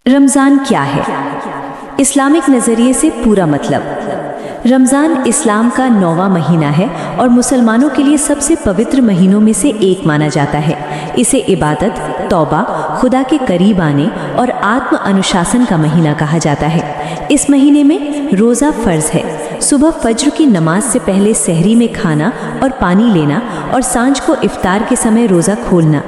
رمضان کیا ہے؟ اسلامک نظریے سے پورا مطلب۔ رمضان اسلام کا 9واں مہینہ ہے اور مسلمانوں کے لیے سب سے پوتر مہینوں میں سے ایک مانا جاتا ہے۔ اسے عبادت، توبہ، خدا کے قریب آنے اور آتم انوشاسن کا مہینہ کہا جاتا ہے۔ اس مہینے میں روزہ فرض ہے۔ صبح فجر کی نماز سے پہلے سحری میں کھانا اور پانی لینا اور سانجھ کو افطار کے سمے روزہ کھولنا۔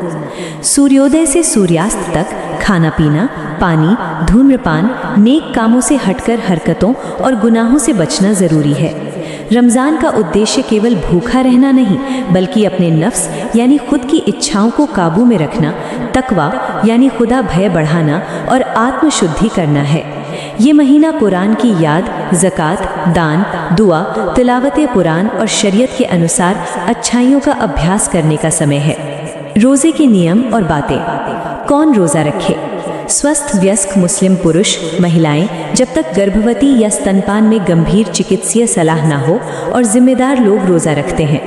سوریودے سے سوریاست تک کھانا پینا، پانی، دھومرپان، نیک کاموں سے ہٹ کر حرکتوں اور گناہوں سے بچنا ضروری ہے۔ رمضان کا ادیشیہ کیول بھوکا رہنا نہیں بلکہ اپنے نفس یعنی خود کی اچھاؤں کو قابو میں رکھنا، تقویٰ یعنی خدا بھے بڑھانا اور آتم شدھی کرنا ہے۔ یہ مہینہ قرآن کی یاد، زکوٰۃ، دان، دعا، تلاوت قرآن اور شریعت کے انوسار اچھائیوں کا ابھیاس کرنے کا سمے ہے۔ روزے کے نیم اور باتیں۔ کون روزہ رکھے؟ سوستھ ویسک مسلم پرش، مہلائیں جب تک گربھوتی یا ستنپان میں گمبھیر چکتسیہ صلاح نہ ہو اور ذمہ دار لوگ روزہ رکھتے ہیں۔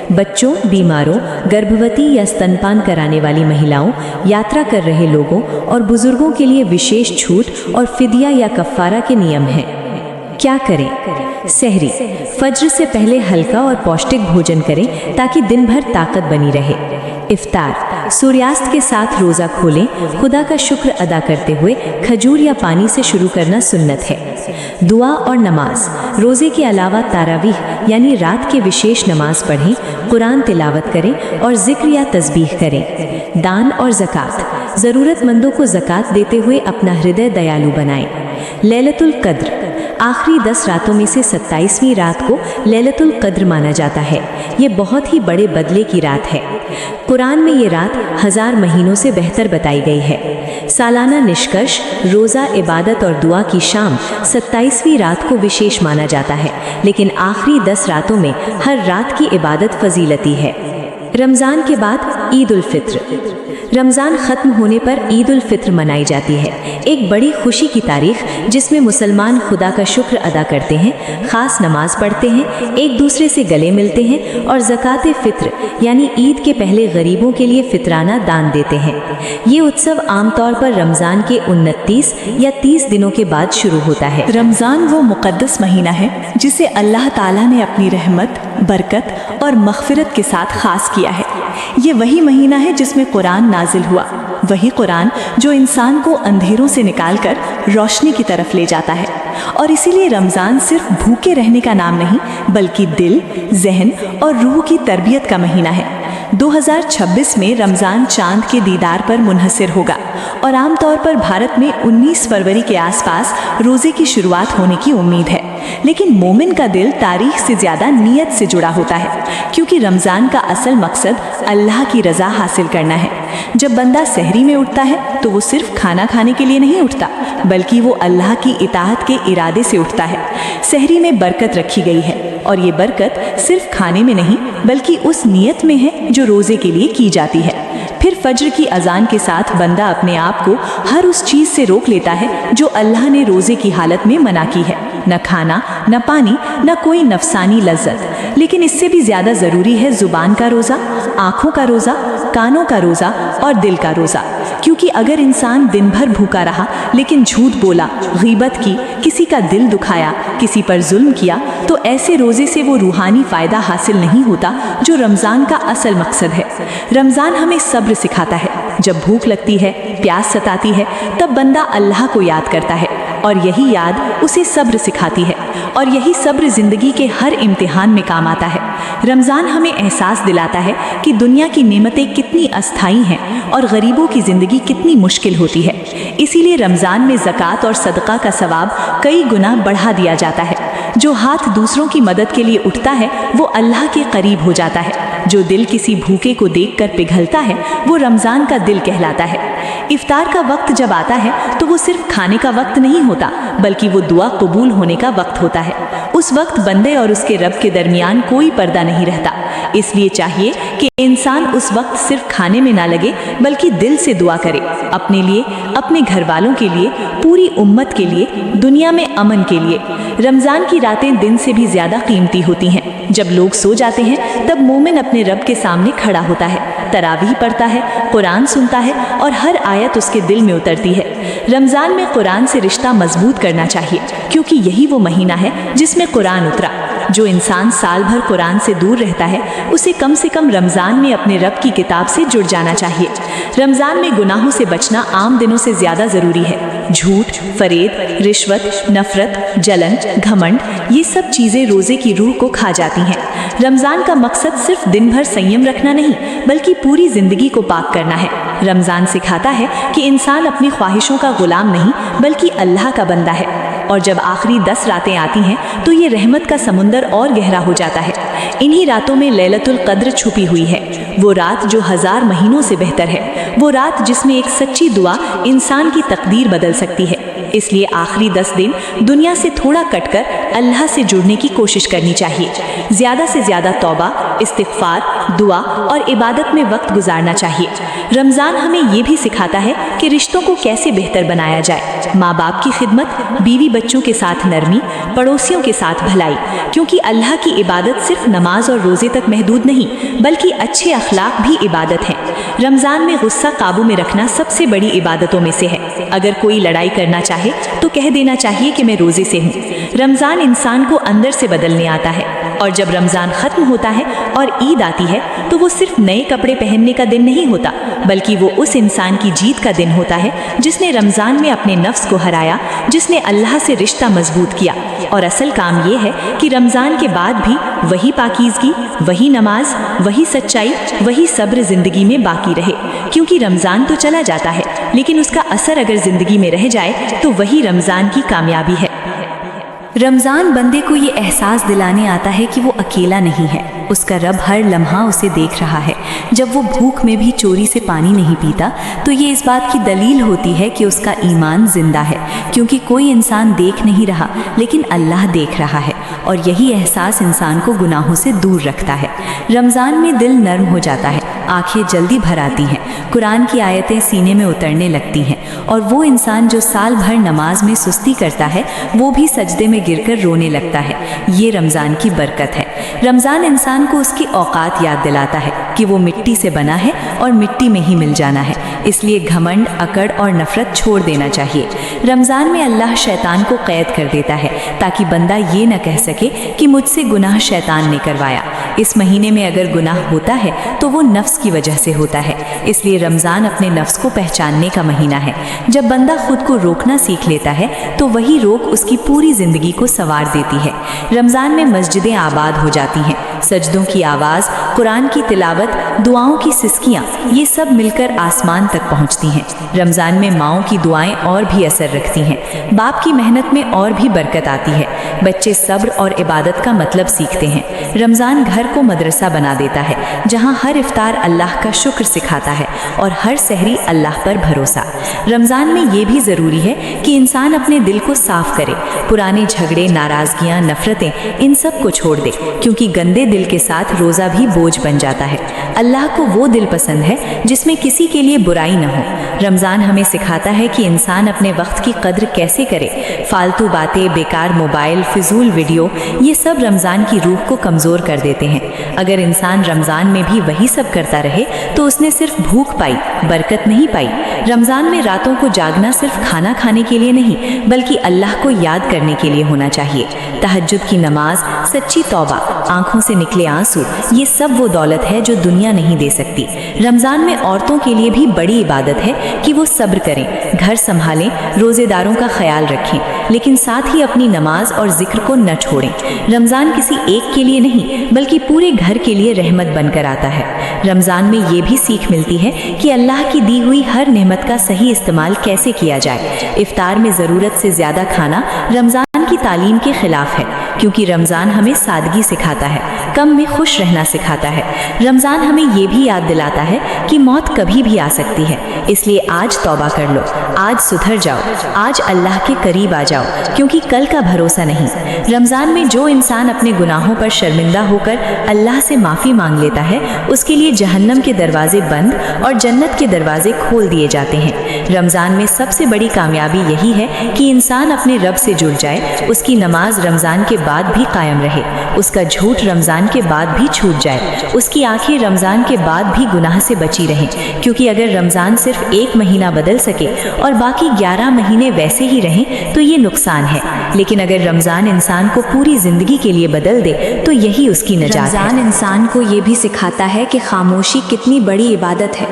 بچوں، بیماروں، گربھوتی یا ستنپان کرانے والی مہیلاؤں، یاترا کر رہے لوگوں اور بزرگوں کے لیے وشیش چھوٹ اور فدیہ یا کفارہ کے نیم ہیں۔ کیا کریں؟ سحری، فجر سے پہلے ہلکا اور پوشٹک بھوجن کریں تاکہ دن بھر طاقت بنی رہے۔ افطار، سوریاست کے ساتھ روزہ کھولیں، خدا کا شکر ادا کرتے ہوئے کھجور یا پانی سے شروع کرنا سنت ہے۔ دعا اور نماز، روزے کے علاوہ تراویح یعنی رات کے وشیش نماز پڑھیں، قرآن تلاوت کریں اور ذکر یا تسبیح کریں۔ دان اور زکوٰۃ، ضرورت مندوں کو زکوٰۃ دیتے ہوئے اپنا ہردے دیالو بنائیں۔ لیلۃ القدر، آخری 10 راتوں میں سے 27ویں رات کو لیلۃ القدر مانا جاتا ہے۔ یہ بہت ہی بڑے بدلے کی رات ہے۔ قرآن میں یہ رات 1000 مہینوں سے بہتر بتائی گئی ہے۔ سالانہ نشکرش، روزہ، عبادت اور دعا کی شام 27ویں رات کو وشیش مانا جاتا ہے، لیکن آخری 10 راتوں میں ہر رات کی عبادت فضیلتی ہے۔ رمضان کے بعد عید الفطر۔ رمضان ختم ہونے پر عید الفطر منائی جاتی ہے، ایک بڑی خوشی کی تاریخ جس میں مسلمان خدا کا شکر ادا کرتے ہیں، خاص نماز پڑھتے ہیں، ایک دوسرے سے گلے ملتے ہیں اور زکوٰۃ فطر یعنی عید کے پہلے غریبوں کے لیے فطرانہ دان دیتے ہیں۔ یہ اتسو عام طور پر رمضان کے 29 یا 30 دنوں کے بعد شروع ہوتا ہے۔ رمضان وہ مقدس مہینہ ہے جسے اللہ تعالیٰ نے اپنی رحمت، برکت اور مغفرت کے ساتھ خاص کیا ہے۔ یہ وہی مہینہ ہے جس میں قرآن نازل ہوا، وہی قرآن جو انسان کو اندھیروں سے نکال کر روشنی کی طرف لے جاتا ہے۔ اور اسی لیے رمضان صرف بھوکے رہنے کا نام نہیں بلکہ دل، ذہن اور روح کی تربیت کا مہینہ ہے۔ 2026 میں رمضان چاند کے دیدار پر منحصر ہوگا اور عام طور پر بھارت میں 19 فروری کے آس پاس روزے کی شروعات ہونے کی امید ہے۔ لیکن مومن کا دل تاریخ سے زیادہ نیت سے جڑا ہوتا ہے، کیونکہ رمضان کا اصل مقصد اللہ کی رضا حاصل کرنا ہے۔ جب بندہ سحری میں اٹھتا ہے تو وہ صرف کھانا کھانے کے لیے نہیں اٹھتا بلکہ وہ اللہ کی اطاعت کے ارادے سے اٹھتا ہے۔ سحری میں برکت رکھی گئی ہے اور یہ برکت صرف کھانے میں نہیں بلکہ اس نیت میں ہے جو روزے کے لیے کی جاتی ہے۔ پھر فجر کی اذان کے ساتھ بندہ اپنے آپ کو ہر اس چیز سے روک لیتا ہے جو اللہ نے روزے کی حالت میں منع کی ہے، نہ کھانا، نہ پانی، نہ کوئی نفسانی لذت۔ لیکن اس سے بھی زیادہ ضروری ہے زبان کا روزہ، آنکھوں کا روزہ، کانوں کا روزہ اور دل کا روزہ، کیونکہ اگر انسان دن بھر بھوکا رہا لیکن جھوٹ بولا، غیبت کی، کسی کا دل دکھایا، کسی پر ظلم کیا تو ایسے روزے سے وہ روحانی فائدہ حاصل نہیں ہوتا جو رمضان کا اصل مقصد ہے۔ رمضان ہمیں صبر سکھاتا ہے۔ جب بھوک لگتی ہے، پیاس ستاتی ہے، تب بندہ اللہ کو یاد کرتا ہے اور یہی یاد اسے صبر سکھاتی ہے اور یہی صبر زندگی کے ہر امتحان میں کام آتا ہے۔ رمضان ہمیں احساس دلاتا ہے کہ دنیا کی نعمتیں کتنی استھائی ہیں اور غریبوں کی زندگی کتنی مشکل ہوتی ہے۔ اسی لیے رمضان میں زکوٰۃ اور صدقہ کا ثواب کئی گنا بڑھا دیا جاتا ہے۔ جو ہاتھ دوسروں کی مدد کے لیے اٹھتا ہے وہ اللہ کے قریب ہو جاتا ہے۔ جو دل کسی بھوکے کو دیکھ کر پگھلتا ہے وہ رمضان کا دل کہلاتا ہے۔ افطار کا وقت جب آتا ہے تو وہ صرف کھانے کا وقت نہیں ہوتا بلکہ وہ دعا قبول ہونے کا وقت ہوتا ہے۔ اس وقت بندے اور اس کے رب کے درمیان کوئی پردہ نہیں رہتا۔ اس لیے چاہیے کہ انسان اس وقت صرف کھانے میں نہ لگے بلکہ دل سے دعا کرے، اپنے لیے، اپنے گھر والوں کے لیے، پوری امت کے لیے، دنیا میں امن کے لیے۔ رمضان کی راتیں دن سے بھی زیادہ قیمتی ہوتی ہیں۔ جب لوگ سو جاتے ہیں تب مومن اپنے अपने रब के सामने खड़ा होता है, तरावीह पढ़ता है, कुरान सुनता है और हर आयत उसके दिल में उतरती है। रमज़ान में कुरान से रिश्ता मजबूत करना चाहिए, क्योंकि यही वो महीना है जिसमें कुरान उतरा। जो इंसान साल भर कुरान से दूर रहता है, उसे कम से कम रमज़ान में अपने रब की किताब से जुड़ जाना चाहिए। रमज़ान में गुनाहों से बचना आम दिनों से ज़्यादा ज़रूरी है। झूठ, फरेब, रिश्वत, नफरत, जलन, घमंड, ये सब चीज़ें रोज़े की रूह को खा जाती हैं। रमज़ान का मकसद सिर्फ दिन भर संयम रखना नहीं, बल्कि पूरी ज़िंदगी को पाक करना है। रमज़ान सिखाता है कि इंसान अपनी ख्वाहिशों का गुलाम नहीं, बल्कि अल्लाह का बंदा है। और जब आखिरी 10 रातें आती हैं तो ये रहमत का समुंदर और गहरा हो जाता है। इन्हीं रातों में लैलतुल कद्र छुपी हुई है, वो रात जो 1000 महीनों से बेहतर है, वो रात जिसमें एक सच्ची दुआ इंसान की तकदीर बदल सकती है। इसलिए आखिरी 10 दिन दुनिया से थोड़ा कटकर अल्लाह से जुड़ने की कोशिश करनी चाहिए। ज़्यादा से ज़्यादा तौबा, इस्तिग़फ़ार, दुआ और इबादत में वक्त गुजारना चाहिए। रमज़ान हमें ये भी सिखाता है कि रिश्तों को कैसे बेहतर बनाया जाए। माँ बाप की खिदमत, बीवी बच्चों के साथ नरमी, पड़ोसियों के साथ भलाई, क्योंकि अल्लाह की इबादत सिर्फ नमाज और रोज़े तक महदूद नहीं, बल्कि अच्छे अखलाक भी इबादत हैं। रमज़ान में गुस्सा काबू में रखना सबसे बड़ी इबादतों में से है। अगर कोई लड़ाई करना चाहे तो कह देना चाहिए कि मैं रोज़े से हूँ। रमज़ान इंसान को अंदर से बदलने आता है, और जब रमज़ान ख़त्म होता है और ईद आती है तो वो सिर्फ नए कपड़े पहनने का दिन नहीं होता, बल्कि वो उस इंसान की जीत का दिन होता है जिसने रमज़ान में अपने नफ्स को हराया, जिसने अल्लाह से रिश्ता मजबूत किया। और असल काम ये है कि रमज़ान के बाद भी वही पाकीज़गी, वही नमाज, वही सच्चाई, वही सब्र ज़िंदगी में बाकी रहे। क्योंकि रमज़ान तो चला जाता है, लेकिन उसका असर अगर ज़िंदगी में रह जाए तो वही रमज़ान की कामयाबी है। रमज़ान बंदे को ये एहसास दिलाने आता है कि वो अकेला नहीं है, उसका रब हर लम्हा उसे देख रहा है। जब वो भूख में भी चोरी से पानी नहीं पीता तो ये इस बात की दलील होती है कि उसका ईमान जिंदा है, क्योंकि कोई इंसान देख नहीं रहा लेकिन अल्लाह देख रहा है, और यही एहसास इंसान को गुनाहों से दूर रखता है। रमज़ान में दिल नर्म हो जाता है, आंखें जल्दी भर आती हैं, कुरान की आयतें सीने में उतरने लगती हैं, और वो इंसान जो साल भर नमाज में सुस्ती करता है वो भी सजदे में गिरकर रोने लगता है। ये रमज़ान की बरकत है। रमज़ान इंसान को उसकी औकात याद दिलाता है कि वो मिट्टी से बना है और मिट्टी में ही मिल जाना है। इसलिए घमंड, अकड़ और नफरत छोड़ देना चाहिए। रमज़ान में अल्लाह शैतान को कैद कर देता है ताकि बंदा ये न कह सके कि मुझसे गुनाह शैतान ने करवाया। इस महीने में अगर गुनाह होता है तो वो नफ्स की वजह से होता है। इसलिए रमज़ान अपने नफ्स को पहचानने का महीना है। जब बंदा खुद को रोकना सीख लेता है तो वही रोक उसकी पूरी ज़िंदगी को संवार देती है। रमज़ान में मस्जिदें आबाद हो जाती हैं, सजदों की आवाज़, कुरान की तिलावत, दुआओं की सिसकियाँ, ये सब मिलकर आसमान तक पहुँचती हैं। रमज़ान में माँओं की दुआएं और भी असर रखती हैं, बाप की मेहनत में और भी बरकत आती है। बच्चे सब्र और इबादत का मतलब सीखते हैं। रमज़ान घर को मदरसा बना देता है, जहाँ हर इफ्तार अल्लाह का शुक्र सिखाता है और हर सहरी अल्लाह पर भरोसा। रमज़ान में ये भी ज़रूरी है कि इंसान अपने दिल को साफ करे, पुराने झगड़े, नाराज़गियाँ, नफ़रतें, इन सब को छोड़ दे, क्योंकि गंदे दिल के साथ रोज़ा भी बोझ बन जाता है। अल्लाह को वो दिल पसंद है जिसमें किसी के लिए बुराई न हो। रमज़ान हमें सिखाता है कि इंसान अपने वक्त की कद्र कैसे करे। फालतू बातें, बेकार मोबाइल, फिजूल वीडियो, ये सब रमज़ान की रूह को कमज़ोर कर देते हैं। अगर इंसान रमज़ान में भी वही सब करता रहे तो उसने सिर्फ भूख पाई, बरकत नहीं पाई। रमज़ान में रातों को जागना सिर्फ खाना खाने के लिए नहीं, बल्कि अल्लाह को याद करने के लिए होना चाहिए। तहज्जुद की नमाज, सच्ची तौबा, आंखों से निकले आंसू, ये सब वो दौलत है जो दुनिया नहीं दे सकती। रमज़ान में औरतों के लिए भी बड़ी इबादत है कि वो सब्र करें, घर संभालें, रोज़ेदारों का ख्याल रखें, लेकिन साथ ही अपनी नमाज और जिक्र को न छोड़ें। रमज़ान किसी एक के लिए नहीं, बल्कि पूरे घर के लिए रहमत बनकर आता है। रमज़ान में ये भी सीख मिलती है कि अल्लाह की दी हुई हर नेमत का सही इस्तेमाल कैसे किया जाए। इफ्तार में ज़रूरत से ज़्यादा खाना रमज़ान की तालीम के खिलाफ है, क्योंकि रमज़ान हमें सादगी सिखाता है, कम में खुश रहना सिखाता है। रमज़ान हमें ये भी याद दिलाता है कि मौत कभी भी आ सकती है, इसलिए आज तौबा कर लो, آج सुधर जाओ, आज अल्लाह के करीब आ जाओ, क्योंकि कल का भरोसा नहीं। रमज़ान में जो इंसान अपने गुनाहों पर शर्मिंदा होकर अल्लाह से माफ़ी मांग लेता है, उसके लिए जहन्नम के दरवाजे बंद और जन्नत के दरवाजे खोल दिए जाते हैं। रमज़ान में सबसे बड़ी कामयाबी यही है कि इंसान अपने रब से जुड़ जाए, उसकी नमाज रमज़ान के बाद भी कायम रहे, उसका झूठ रमज़ान के बाद भी छूट जाए, उसकी आंखें रमज़ान के बाद भी गुनाह से बची रहें। क्योंकि अगर रमज़ान सिर्फ एक महीना बदल सके और बाकी 11 महीने वैसे ही रहें तो ये नुकसान है, लेकिन अगर रमज़ान इंसान को पूरी ज़िंदगी के लिए बदल दे तो यही उसकी नजात है। रमज़ान इंसान को ये भी सिखाता है कि खामोशी कितनी बड़ी इबादत है।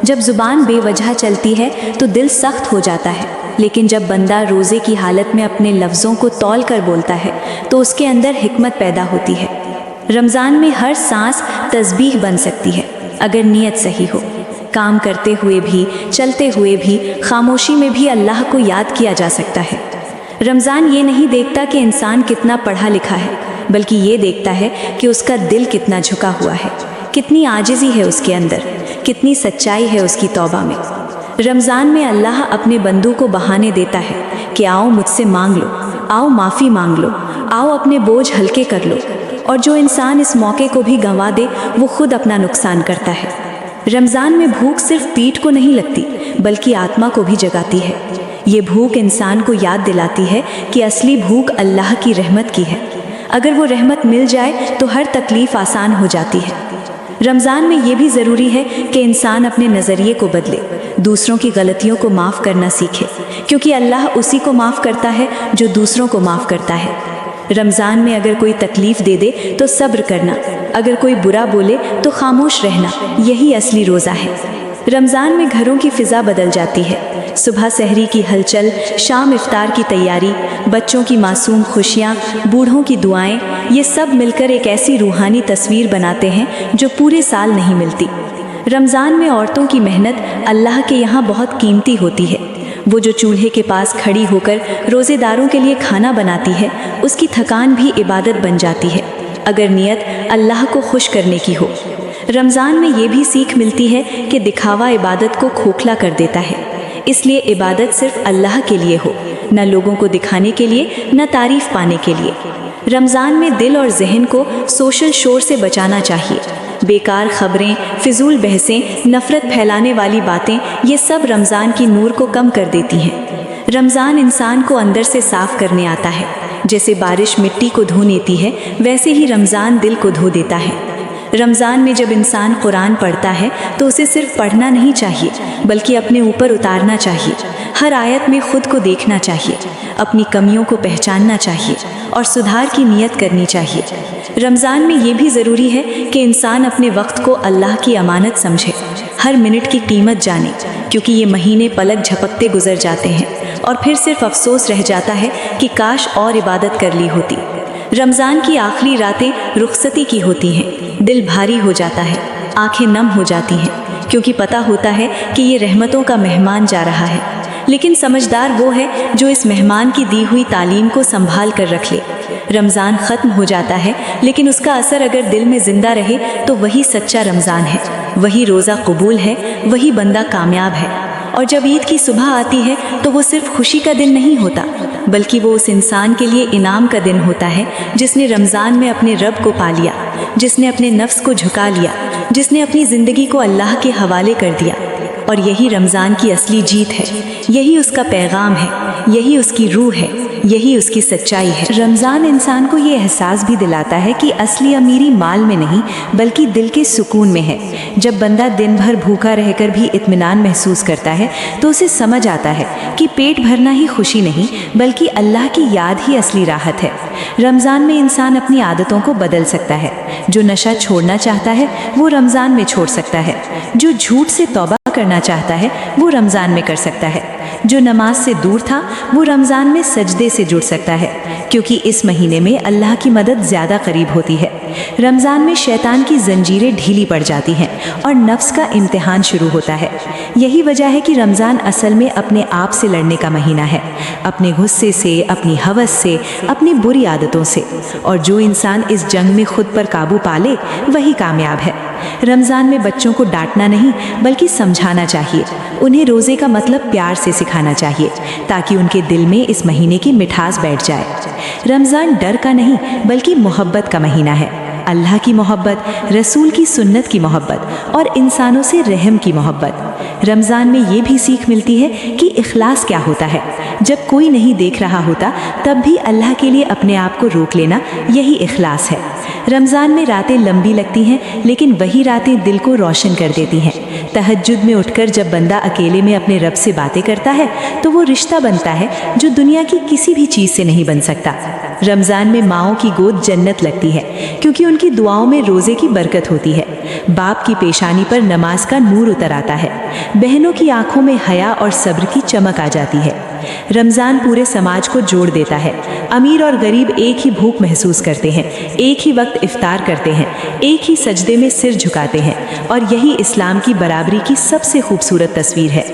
जब ज़ुबान बेवजह चलती है तो दिल सख्त हो जाता है, लेकिन जब बंदा रोज़े की हालत में अपने लफ्ज़ों को तौल कर बोलता है तो उसके अंदर हिकमत पैदा होती है। रमज़ान में हर सांस तस्बीह बन सकती है अगर नीयत सही हो। काम करते हुए भी, चलते हुए भी, खामोशी में भी अल्लाह को याद किया जा सकता है। रमज़ान ये नहीं देखता कि इंसान कितना पढ़ा लिखा है, बल्कि ये देखता है कि उसका दिल कितना झुका हुआ है, कितनी आजिज़ी है उसके अंदर, कितनी सच्चाई है उसकी तौबा में। रमज़ान में अल्लाह अपने बंदों को बहाने देता है कि आओ मुझसे मांग लो, आओ माफ़ी मांग लो, आओ अपने बोझ हल्के कर लो। और जो इंसान इस मौके को भी गंवा दे वो खुद अपना नुकसान करता है। रमज़ान में भूख सिर्फ पीठ को नहीं लगती बल्कि आत्मा को भी जगाती है। ये भूख इंसान को याद दिलाती है कि असली भूख अल्लाह की रहमत की है। अगर वो रहमत मिल जाए तो हर तकलीफ़ आसान हो जाती है। रमज़ान में ये भी ज़रूरी है कि इंसान अपने नज़रिए को बदले, दूसरों की गलतियों को माफ़ करना सीखे, क्योंकि अल्लाह उसी को माफ़ करता है जो दूसरों को माफ़ करता है। रमज़ान में अगर कोई तकलीफ़ दे दे तो सब्र करना, अगर कोई बुरा बोले तो खामोश रहना, यही असली रोज़ा है। रमज़ान में घरों की फ़िज़ा बदल जाती है। सुबह सहरी की हलचल, शाम इफ्तार की तैयारी, बच्चों की मासूम खुशियाँ, बूढ़ों की दुआएं, ये सब मिलकर एक ऐसी रूहानी तस्वीर बनाते हैं जो पूरे साल नहीं मिलती। रमज़ान में औरतों की मेहनत अल्लाह के यहाँ बहुत कीमती होती है। वो जो चूल्हे के पास खड़ी होकर रोज़ेदारों के लिए खाना बनाती है, उसकी थकान भी इबादत बन जाती है, अगर नियत अल्लाह को खुश करने की हो। रमज़ान में ये भी सीख मिलती है कि दिखावा इबादत को खोखला कर देता है, इसलिए इबादत सिर्फ अल्लाह के लिए हो, न लोगों को दिखाने के लिए, न तारीफ़ पाने के लिए। रमज़ान में दिल और जहन को सोशल शोर से बचाना चाहिए। बेकार खबरें, फिजूल बहसें, नफ़रत फैलाने वाली बातें, ये सब रमज़ान की नूर को कम कर देती हैं। रमज़ान इंसान को अंदर से साफ़ करने आता है। जैसे बारिश मिट्टी को धो देती है, वैसे ही रमज़ान दिल को धो देता है। रमज़ान में जब इंसान कुरान पढ़ता है तो उसे सिर्फ पढ़ना नहीं चाहिए बल्कि अपने ऊपर उतारना चाहिए। हर आयत में खुद को देखना चाहिए, अपनी कमियों को पहचानना चाहिए और सुधार की नीयत करनी चाहिए। रमज़ान में ये भी ज़रूरी है कि इंसान अपने वक्त को अल्लाह की अमानत समझे, हर मिनट की कीमत जाने, क्योंकि ये महीने पलक झपकते गुजर जाते हैं और फिर सिर्फ अफसोस रह जाता है कि काश और इबादत कर ली होती। रमज़ान की आखिरी रातें रुखसती की होती हैं, दिल भारी हो जाता है, आंखें नम हो जाती हैं, क्योंकि पता होता है कि ये रहमतों का मेहमान जा रहा है। लेकिन समझदार वो है जो इस मेहमान की दी हुई तालीम को संभाल कर रख ले। रमज़ान ख़त्म हो जाता है, लेकिन उसका असर अगर दिल में ज़िंदा रहे तो वही सच्चा रमज़ान है, वही रोज़ा कबूल है, वही बंदा कामयाब है। और जब ईद की सुबह आती है तो वो सिर्फ खुशी का दिन नहीं होता, बल्कि वो उस इंसान के लिए इनाम का दिन होता है जिसने रमज़ान में अपने रब को पा लिया, जिसने अपने नफ्स को झुका लिया, जिसने अपनी ज़िंदगी को अल्लाह के हवाले कर दिया। और यही रमज़ान की असली जीत है, यही उसका पैगाम है, यही उसकी रूह है, यही उसकी सच्चाई है। रमज़ान इंसान को ये एहसास भी दिलाता है कि असली अमीरी माल में नहीं बल्कि दिल के सुकून में है। जब बंदा दिन भर भूखा रहकर भी इत्मीनान महसूस करता है तो उसे समझ आता है कि पेट भरना ही खुशी नहीं बल्कि अल्लाह की याद ही असली राहत है। रमज़ान में इंसान अपनी आदतों को बदल सकता है। जो नशा छोड़ना चाहता है वो रमज़ान में छोड़ सकता है, जो झूठ से तौबा करना चाहता है वो रमज़ान में कर सकता है, जो नमाज से दूर था वो रमज़ान में सजदे से जुड़ सकता है, क्योंकि इस महीने में अल्लाह की मदद ज़्यादा करीब होती है। रमज़ान में शैतान की जंजीरें ढीली पड़ जाती हैं और नफ्स का इम्तिहान शुरू होता है। यही वजह है कि रमज़ान असल में अपने आप से लड़ने का महीना है, अपने गुस्से से, अपनी हवस से, अपनी बुरी आदतों से। और जो इंसान इस जंग में खुद पर काबू पा ले वही कामयाब है। रमज़ान में बच्चों को डांटना नहीं बल्कि समझाना चाहिए। उन्हें रोज़े का मतलब प्यार से सिखाना चाहिए ताकि उनके दिल में इस महीने की मिठास बैठ जाए। रमज़ान डर का नहीं बल्कि मोहब्बत का महीना है। अल्लाह की मोहब्बत, रसूल की सुन्नत की मोहब्बत और इंसानों से रहम की मोहब्बत। रमज़ान में ये भी सीख मिलती है कि इखलास क्या होता है। जब कोई नहीं देख रहा होता तब भी अल्लाह के लिए अपने आप को रोक लेना, यही इखलास है। रमज़ान में रातें लंबी लगती हैं लेकिन वही रातें दिल को रोशन कर देती हैं। तहज्जुद में उठकर जब बंदा अकेले में अपने रब से बातें करता है तो वो रिश्ता बनता है जो दुनिया की किसी भी चीज़ से नहीं बन सकता। रमज़ान में माँओं की गोद जन्नत लगती है क्योंकि उनकी दुआओं में रोज़े की बरकत होती है। बाप की पेशानी पर नमाज का नूर उतर आता है। बहनों की आंखों में हया और सब्र की चमक आ जाती है। रमज़ान पूरे समाज को जोड़ देता है। अमीर और गरीब एक ही भूख महसूस करते हैं, एक ही वक्त इफ्तार करते हैं, एक ही सजदे में सिर झुकाते हैं और यही इस्लाम की बराबरी की सबसे खूबसूरत तस्वीर है।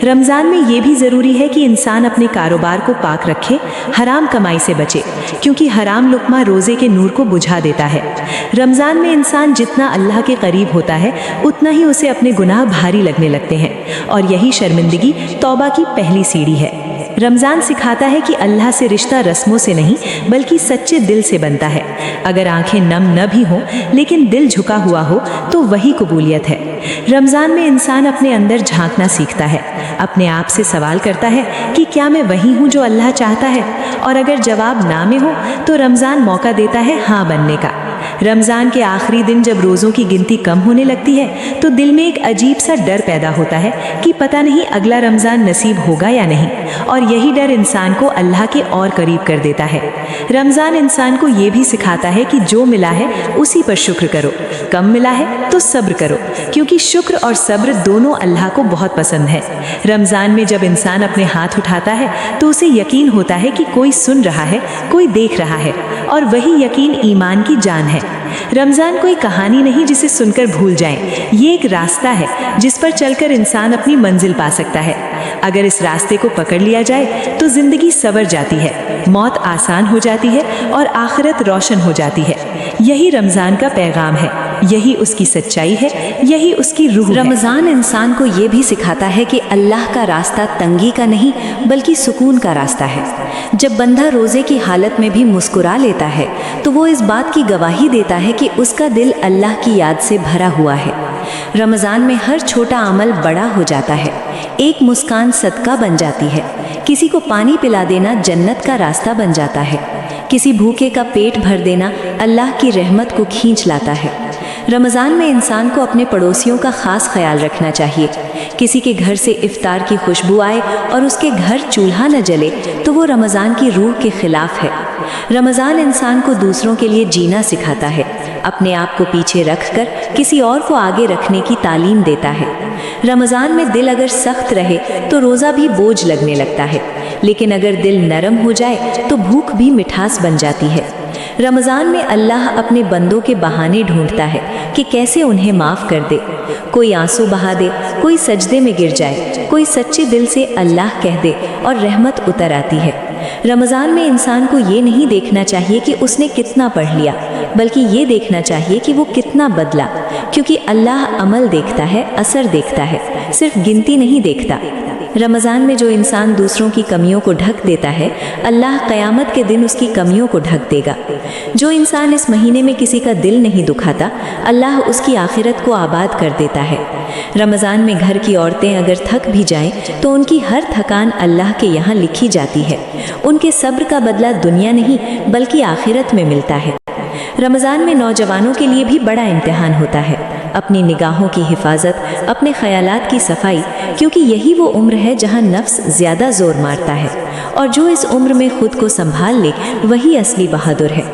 रमज़ान में ये भी ज़रूरी है कि इंसान अपने कारोबार को पाक रखे, हराम कमाई से बचे क्योंकि हराम लुक़मा रोज़े के नूर को बुझा देता है। रमज़ान में इंसान जितना अल्लाह के करीब होता है उतना ही उसे अपने गुनाह भारी लगने लगते हैं और यही शर्मिंदगी तौबा की पहली सीढ़ी है। रमज़ान सिखाता है कि अल्लाह से रिश्ता रस्मों से नहीं बल्कि सच्चे दिल से बनता है। अगर आंखें नम न भी हों लेकिन दिल झुका हुआ हो तो वही कबूलियत है। रमज़ान में इंसान अपने अंदर झांकना सीखता है, अपने आप से सवाल करता है कि क्या मैं वही हूँ जो अल्लाह चाहता है, और अगर जवाब ना में हो तो रमज़ान मौका देता है हाँ बनने का। रमज़ान के आखिरी दिन जब रोज़ों की गिनती कम होने लगती है तो दिल में एक अजीब सा डर पैदा होता है कि पता नहीं अगला रमज़ान नसीब होगा या नहीं, और यही डर इंसान को अल्लाह के और करीब कर देता है। रमज़ान इंसान को ये भी सिखाता है कि जो मिला है उसी पर शुक्र करो, कम मिला है तो सब्र करो क्योंकि शुक्र और सब्र दोनों अल्लाह को बहुत पसंद है। रमज़ान में जब इंसान अपने हाथ उठाता है तो उसे यकीन होता है कि कोई सुन रहा है, कोई देख रहा है, और वही यकीन ईमान की जान है। रमज़ान कोई कहानी नहीं जिसे सुनकर भूल जाएं, ये एक रास्ता है जिस पर चलकर इंसान अपनी मंजिल पा सकता है। अगर इस रास्ते को पकड़ लिया जाए तो ज़िंदगी संवर जाती है, मौत आसान हो जाती है और आखिरत रोशन हो जाती है। यही रमज़ान का पैगाम है, यही उसकी सच्चाई है, यही उसकी रूह है। रमज़ान इंसान को ये भी सिखाता है कि अल्लाह का रास्ता तंगी का नहीं बल्कि सुकून का रास्ता है। जब बंदा रोज़े की हालत में भी मुस्कुरा लेता है तो वो इस बात की गवाही देता है कि उसका दिल अल्लाह की याद से भरा हुआ है। रमज़ान में हर छोटा अमल बड़ा हो जाता है। एक मुस्कान सदका बन जाती है, किसी को पानी पिला देना जन्नत का रास्ता बन जाता है, किसी भूखे का पेट भर देना अल्लाह की रहमत को खींच लाता है। रमज़ान में इंसान को अपने पड़ोसियों का ख़ास ख्याल रखना चाहिए। किसी के घर से इफ्तार की खुशबू आए और उसके घर चूल्हा न जले तो वो रमज़ान की रूह के ख़िलाफ़ है। रमज़ान इंसान को दूसरों के लिए जीना सिखाता है, अपने आप को पीछे रखकर किसी और को आगे रखने की तालीम देता है। रमज़ान में दिल अगर सख्त रहे तो रोज़ा भी बोझ लगने लगता है, लेकिन अगर दिल नरम हो जाए तो भूख भी मिठास बन जाती है। रमज़ान में अल्लाह अपने बंदों के बहाने ढूंढता है कि कैसे उन्हें माफ़ कर दे। कोई आंसू बहा दे, कोई सजदे में गिर जाए, कोई सच्चे दिल से अल्लाह कह दे और रहमत उतर आती है। रमज़ान में इंसान को ये नहीं देखना चाहिए कि उसने कितना पढ़ लिया, बल्कि ये देखना चाहिए कि वो कितना बदला, क्योंकि अल्लाह अमल देखता है, असर देखता है, सिर्फ गिनती नहीं देखता। रमज़ान में जो इंसान दूसरों की कमियों को ढक देता है, अल्लाह क़यामत के दिन उसकी कमियों को ढक देगा। जो इंसान इस महीने में किसी का दिल नहीं दुखाता, अल्लाह उसकी आखिरत को आबाद कर देता है। रमज़ान में घर की औरतें अगर थक भी जाएं तो उनकी हर थकान अल्लाह के यहाँ लिखी जाती है। उनके सब्र का बदला दुनिया नहीं बल्कि आखिरत में मिलता है। रमज़ान में नौजवानों के लिए भी बड़ा इम्तिहान होता है, अपनी निगाहों की हिफाजत, अपने ख्यालात की सफाई, क्योंकि यही वो उम्र है जहाँ नफ्स ज़्यादा ज़ोर मारता है, और जो इस उम्र में खुद को संभाल ले वही असली बहादुर है।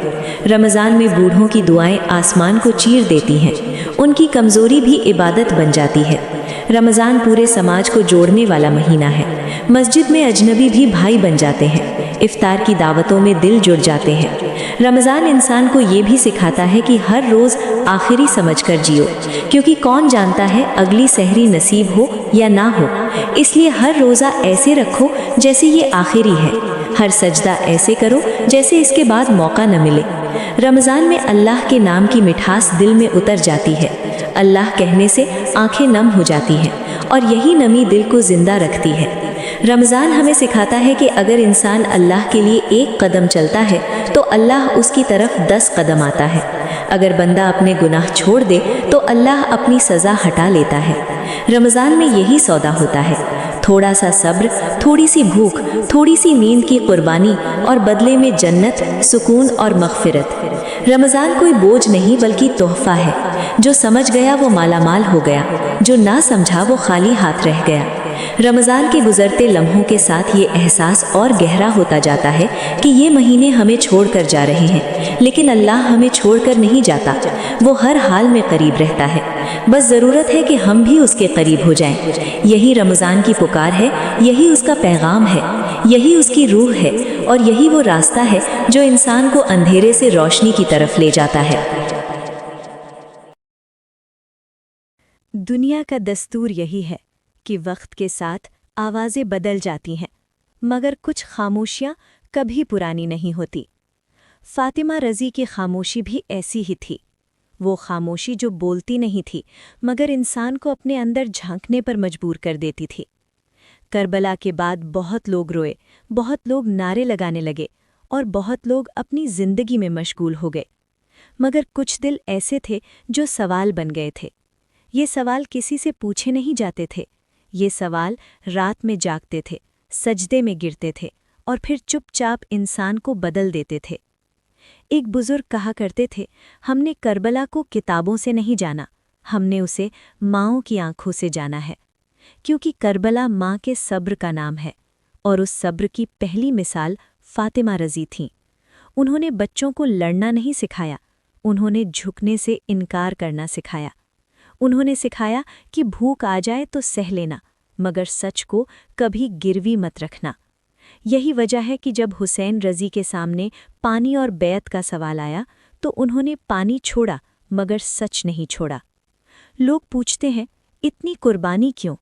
रमज़ान में बूढ़ों की दुआएं आसमान को चीर देती हैं, उनकी कमज़ोरी भी इबादत बन जाती है। रमज़ान पूरे समाज को जोड़ने वाला महीना है। मस्जिद में अजनबी भी भाई बन जाते हैं, इफ्तार की दावतों में दिल जुड़ जाते हैं। रमज़ान इंसान को ये भी सिखाता है कि हर रोज़ आखिरी समझकर जियो, क्योंकि कौन जानता है अगली सहरी नसीब हो या ना हो। इसलिए हर रोज़ा ऐसे रखो जैसे ये आखिरी है, हर सजदा ऐसे करो जैसे इसके बाद मौका न मिले। रमज़ान में अल्लाह के नाम की मिठास दिल में उतर जाती है। اللہ کہنے سے آنکھیں نم ہو جاتی ہیں اور یہی نمی دل کو زندہ رکھتی ہے۔ رمضان ہمیں سکھاتا ہے کہ اگر انسان اللہ کے لیے ایک قدم چلتا ہے تو اللہ اس کی طرف 10 قدم آتا ہے۔ اگر بندہ اپنے گناہ چھوڑ دے تو اللہ اپنی سزا ہٹا لیتا ہے۔ رمضان میں یہی سودا ہوتا ہے، تھوڑا سا صبر، تھوڑی سی بھوک، تھوڑی سی نیند کی قربانی اور بدلے میں جنت، سکون اور مغفرت۔ رمضان کوئی بوجھ نہیں بلکہ تحفہ ہے۔ جو سمجھ گیا وہ مالا مال ہو گیا، جو نہ سمجھا وہ خالی ہاتھ رہ گیا۔ رمضان کے گزرتے لمحوں کے ساتھ یہ احساس اور گہرا ہوتا جاتا ہے کہ یہ مہینے ہمیں چھوڑ کر جا رہے ہیں، لیکن اللہ ہمیں چھوڑ کر نہیں جاتا، وہ ہر حال میں قریب رہتا ہے۔ بس ضرورت ہے کہ ہم بھی اس کے قریب ہو جائیں۔ یہی رمضان کی پکار ہے، یہی اس کا پیغام ہے، یہی اس کی روح ہے، اور یہی وہ راستہ ہے جو انسان کو اندھیرے سے روشنی کی طرف لے جاتا ہے۔ دنیا کا دستور یہی ہے کہ وقت کے ساتھ آوازیں بدل جاتی ہیں، مگر کچھ خاموشیاں کبھی پرانی نہیں ہوتی۔ فاطمہ رضی کی خاموشی بھی ایسی ہی تھی، وہ خاموشی جو بولتی نہیں تھی مگر انسان کو اپنے اندر جھانکنے پر مجبور کر دیتی تھی۔ کربلا کے بعد بہت لوگ روئے، بہت لوگ نعرے لگانے لگے اور بہت لوگ اپنی زندگی میں مشغول ہو گئے، مگر کچھ دل ایسے تھے جو سوال بن گئے تھے۔ یہ سوال کسی سے پوچھے نہیں جاتے تھے، یہ سوال رات میں جاگتے تھے، سجدے میں گرتے تھے اور پھر چپ چاپ انسان کو بدل دیتے تھے۔ ایک بزرگ کہا کرتے تھے، ہم نے کربلا کو کتابوں سے نہیں جانا، ہم نے اسے ماؤں کی آنکھوں سے جانا ہے، کیونکہ کربلا ماں کے صبر کا نام ہے، اور اس صبر کی پہلی مثال فاطمہ رضی تھیں۔ انہوں نے بچوں کو لڑنا نہیں سکھایا، انہوں نے جھکنے سے انکار کرنا سکھایا۔ انہوں نے سکھایا کہ بھوک آ جائے تو سہ لینا، مگر سچ کو کبھی گروی مت رکھنا۔ یہی وجہ ہے کہ جب حسین رضی کے سامنے پانی اور بیعت کا سوال آیا تو انہوں نے پانی چھوڑا مگر سچ نہیں چھوڑا۔ لوگ پوچھتے ہیں، اتنی قربانی کیوں؟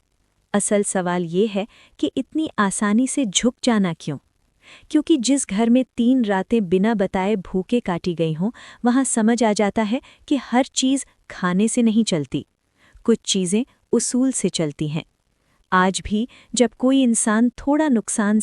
اصل سوال یہ ہے کہ اتنی آسانی سے جھک جانا کیوں؟ کیونکہ جس گھر میں 3 راتیں بنا بتائے بھوکے کاٹی گئی ہوں، وہاں سمجھ آ جاتا ہے کہ ہر چیز کھانے سے نہیں چلتی، کچھ چیزیں اصول سے چلتی ہیں۔ آج بھی جب کوئی انسان تھوڑا نقصان